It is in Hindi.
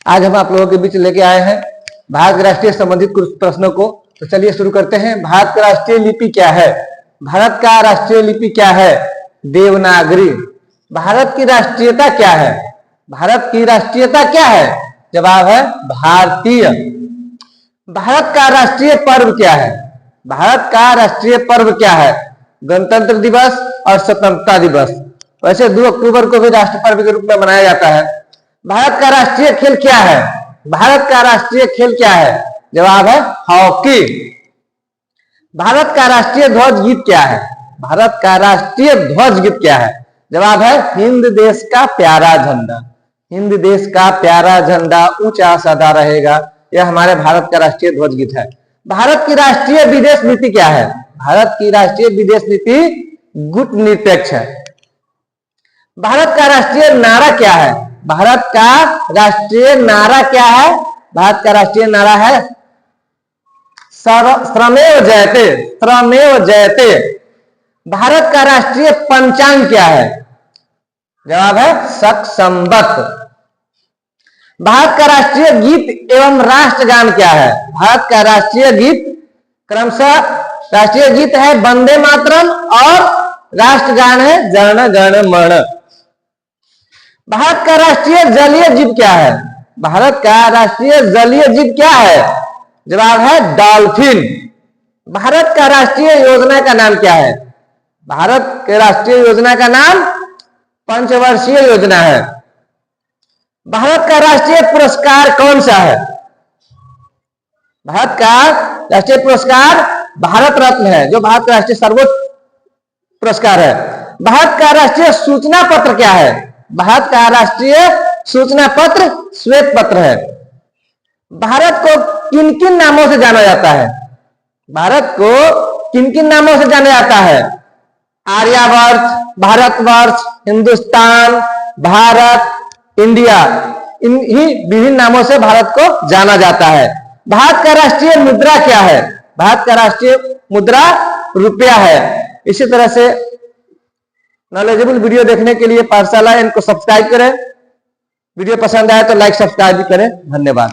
आज हम आप लोगों के बीच लेके आए हैं भारत के राष्ट्रीय संबंधित कुछ प्रश्नों को। तो चलिए शुरू करते हैं। भारत का राष्ट्रीय लिपि क्या है? भारत का राष्ट्रीय लिपि क्या है? देवनागरी। भारत की राष्ट्रीयता क्या है? भारत की राष्ट्रीयता क्या है? जवाब है भारतीय। भारत का राष्ट्रीय पर्व क्या है? भारत का राष्ट्रीय पर्व क्या है? गणतंत्र दिवस और स्वतंत्रता दिवस। वैसे 2 अक्टूबर को भी राष्ट्र पर्व के रूप में मनाया जाता है। भारत का राष्ट्रीय खेल क्या है? भारत का राष्ट्रीय खेल क्या है? जवाब है हॉकी। भारत का राष्ट्रीय ध्वज गीत क्या है? भारत का राष्ट्रीय ध्वज गीत क्या है? जवाब है हिंद देश का प्यारा झंडा। हिंद देश का प्यारा झंडा ऊंचा सदा रहेगा, यह हमारे भारत का राष्ट्रीय ध्वज गीत है। भारत की राष्ट्रीय विदेश नीति क्या है? भारत की राष्ट्रीय विदेश नीति गुटनिरपेक्ष है। भारत का राष्ट्रीय नारा क्या है? भारत का राष्ट्रीय नारा क्या है? भारत का राष्ट्रीय नारा है श्रमेव जयते, श्रमेव जयते। भारत का राष्ट्रीय पंचांग क्या है? जवाब है शक संवत। भारत का राष्ट्रीय गीत एवं राष्ट्रगान क्या है? भारत का राष्ट्रीय गीत क्रमशः राष्ट्रीय गीत है वंदे मातरम और राष्ट्रगान है जन गण मन। भारत का राष्ट्रीय जलीय जीव क्या है? भारत का राष्ट्रीय जलीय जीव क्या है? जवाब है डॉल्फिन। भारत का राष्ट्रीय योजना का नाम क्या है? भारत के राष्ट्रीय योजना का नाम पंचवर्षीय योजना है। भारत का राष्ट्रीय पुरस्कार कौन सा है? भारत का राष्ट्रीय पुरस्कार भारत रत्न है, जो भारत का राष्ट्रीय सर्वोच्च पुरस्कार है। भारत का राष्ट्रीय सूचना पत्र क्या है? भारत का राष्ट्रीय सूचना पत्र श्वेत पत्र है। भारत को किन किन नामों से जाना जाता है? भारत को किन किन नामों से जाना जाता है? आर्यावर्त, भारतवर्ष, हिंदुस्तान, भारत, इंडिया, इन ही विभिन्न नामों से भारत को जाना जाता है। भारत का राष्ट्रीय मुद्रा क्या है? भारत का राष्ट्रीय मुद्रा रुपया है। इसी तरह से नॉलेजेबल वीडियो देखने के लिए पाठशाला इनको सब्सक्राइब करें। वीडियो पसंद आए तो लाइक सब्सक्राइब भी करें। धन्यवाद।